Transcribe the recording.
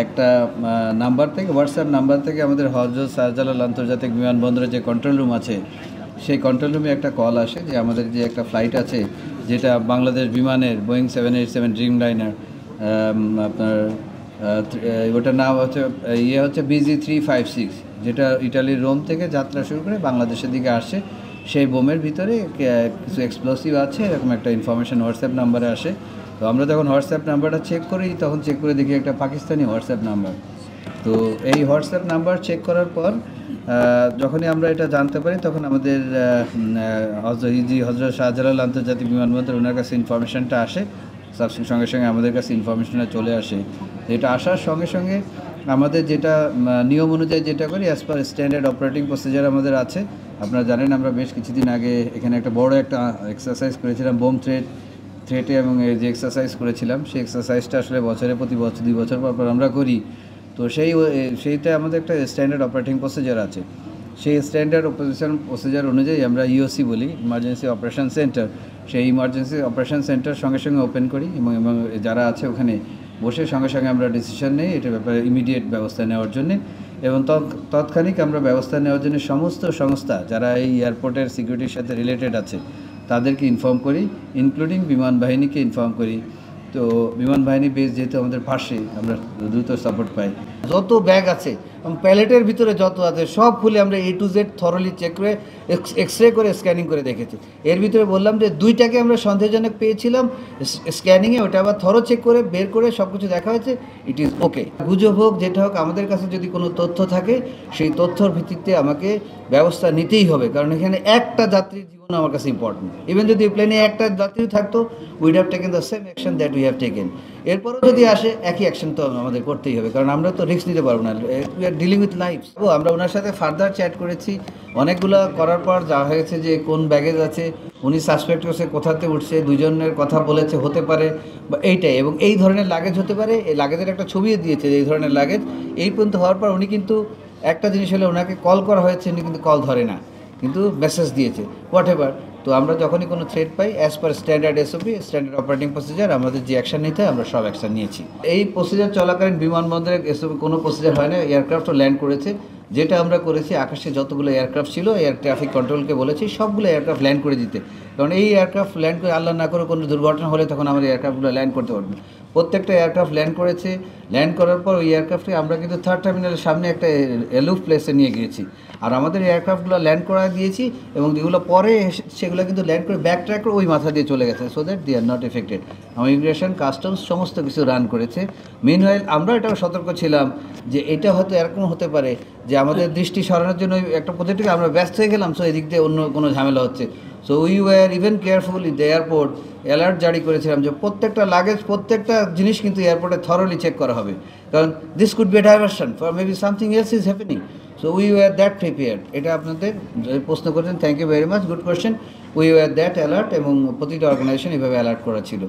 একটা নাম্বার থেকে, WhatsApp number থেকে আমাদের হজরত শাহজালাল আন্তর্জাতিক বিমানবন্দরে যে কন্ট্রোল রুম আছে, সেই কন্ট্রোল রুমে একটা কল আসে যে আমাদের যে একটা ফ্লাইট আছে যেটা বাংলাদেশ বিমানের বোয়িং 787 ড্রিম লাইনার, আপনার ওটার নাম হচ্ছে হচ্ছে BG356, যেটা ইটালির রোম থেকে যাত্রা শুরু করে বাংলাদেশের দিকে আসে। সেই বোমের ভিতরে কিছু এক্সপ্লোসিভ আছে এরকম একটা ইনফরমেশন হোয়াটসঅ্যাপ নাম্বারে আসে। তো আমরা যখন হোয়াটসঅ্যাপ নাম্বারটা চেক করি, তখন চেক করে দেখি একটা পাকিস্তানি হোয়াটসঅ্যাপ নাম্বার। তো এই হোয়াটসঅ্যাপ নাম্বার চেক করার পর যখনই আমরা এটা জানতে পারি, তখন আমাদের হজরত শাহজালাল আন্তর্জাতিক বিমানবন্দর ওনার কাছে ইনফরমেশনটা আসে। সঙ্গে সঙ্গে আমাদের কাছে ইনফরমেশনটা চলে আসে। এটা আসার সঙ্গে সঙ্গে আমাদের যেটা নিয়ম অনুযায়ী যেটা করি, as per standard operating procedure আমাদের আছে। আপনারা জানেন আমরা বেশ কিছুদিন আগে এখানে একটা বড় একটা এক্সারসাইজ করেছিলাম, বোম থ্রেটে, এবং এই যে এক্সারসাইজ করেছিলাম সেই এক্সারসাইজটা আসলে প্রতি বছর 2 বছর পর আমরা করি। তো সেইটা আমাদের একটা স্ট্যান্ডার্ড অপারেটিং প্রসিজার আছে। সেই স্ট্যান্ডার্ড প্রসিজার অনুযায়ী আমরা ইওসি বলি, ইমার্জেন্সি অপারেশন সেন্টার। সেই ইমার্জেন্সি অপারেশন সেন্টার সঙ্গে সঙ্গে ওপেন করি এবং যারা আছে ওখানে বসে সঙ্গে সঙ্গে আমরা ডিসিশন নিই এটার ব্যাপারে ইমিডিয়েট ব্যবস্থা নেওয়ার জন্যে। এবং তৎক্ষণিক আমরা ব্যবস্থা নেওয়ার জন্য সমস্ত সংস্থা যারা এই এয়ারপোর্টের সিকিউরিটির সাথে রিলেটেড আছে তাদেরকে ইনফর্ম করি, ইনক্লুডিং বিমান বাহিনীকে ইনফর্ম করি। তো বিমান বাহিনী বেস যেহেতু আমাদের পাশে, আমরা দ্রুত সাপোর্ট পাই। যত ব্যাগ আছে এবং প্যালেটের ভিতরে যত আছে সব খুলে আমরা A to Z thoroughly check করে এক্সরে করে স্ক্যানিং করে দেখেছি। এর ভিতরে বললাম যে 2টাকে আমরা সন্দেহজনক পেয়েছিলাম স্ক্যানিংয়ে, ওটা আবার থরো চেক করে বের করে সব কিছু দেখা হয়েছে, ইট ইজ ওকে। গুজব হোক যেটা হোক, আমাদের কাছে যদি কোনো তথ্য থাকে সেই তথ্যর ভিত্তিতে আমাকে ব্যবস্থা নিতেই হবে, কারণ এখানে একটা যাত্রীর জীবন আমার কাছে ইম্পর্টেন্ট। ইভেন যদি প্লেনে একটা যাত্রী থাকতো, weed have taken the same action that we have taken. এরপরও যদি আসে একই অ্যাকশন তো আমাদের করতেই হবে, কারণ আমরা তো রিস্ক নিতে পারবো না। We are dealing with life. আমরা ওনার সাথে ফার্দার চ্যাট করেছি অনেকগুলো, করার পর যা হয়েছে যে কোন ব্যাগেজ আছে, উনি সাসপেক্ট করছে কোথাতে উঠছে, দুজনের কথা বলেছে হতে পারে বা এইটাই, এবং এই ধরনের লাগেজ হতে পারে। এই লাগেজের একটা ছবিও দিয়েছে এই ধরনের লাগেজ। এই পর্যন্ত হওয়ার পর উনি কিন্তু একটা জিনিস হলে ওনাকে কল করা হয়েছে, উনি কিন্তু কল ধরে না, কিন্তু মেসেজ দিয়েছে হোয়াট এভার। তো আমরা যখনই কোনো থ্রেট পাই, as per standard SOP, standard operating procedure, আমাদের যে অ্যাকশন নিতে হয় আমরা সব অ্যাকশন নিয়েছি। এই প্রসিজার চলাকালীন বিমানবন্দরে এসওপি কোনো প্রসিজার হয় না, এয়ারক্রাফটও ল্যান্ড করেছে। যেটা আমরা করেছি, আকাশে যতগুলো এয়ারক্রাফট ছিল এয়ার ট্রাফিক কন্ট্রোলকে বলেছি সবগুলো এয়ারক্রাফট ল্যান্ড করে দিতে, কারণ এই এয়ারক্রাফট ল্যান্ড করে আল্লাহ না করে কোনো দুর্ঘটনা হলে তখন আমাদের এয়ারক্রাফটগুলো ল্যান্ড করতে পারবে। প্রত্যেকটা এয়ারক্রাফট ল্যান্ড করেছে। ল্যান্ড করার পর ওই এয়ারক্রাফটে আমরা কিন্তু 3rd টার্মিনালের সামনে একটা এলুফ প্লেসে নিয়ে গিয়েছি, আর আমাদের এয়ারক্রাফটগুলো ল্যান্ড করা দিয়েছি, এবং যেগুলো পরে সেগুলো কিন্তু ল্যান্ড করে ব্যাক ট্র্যাক করে ওই মাথা দিয়ে চলে গেছে, so that they are not affected. আমার ইমিগ্রেশন, কাস্টমস সমস্ত কিছু রান করেছে। মিনওয়াইল আমরা এটাও সতর্ক ছিলাম যে এটা হয়তো এরকম হতে পারে যে আমাদের দৃষ্টি সরানোর জন্য একটা প্রজেক্টকে আমরা ব্যস্ত হয়ে গেলাম, সো এদিক দিয়ে অন্য কোনো ঝামেলা হচ্ছে। So we war even careful in the airport. Alert জারি করেছিলাম যে প্রত্যেকটা লাগেজ, প্রত্যেকটা জিনিস কিন্তু এয়ারপোর্টে থরলি চেক করা হবে, কারণ this could be a diversion for maybe something else is happening. So we were that prepared. এটা আপনাদের প্রশ্ন করেছেন, thank you very much, good question. We were that alert, এবং প্রতিটা অর্গানাইজেশন এভাবে অ্যালার্ট করা ছিল।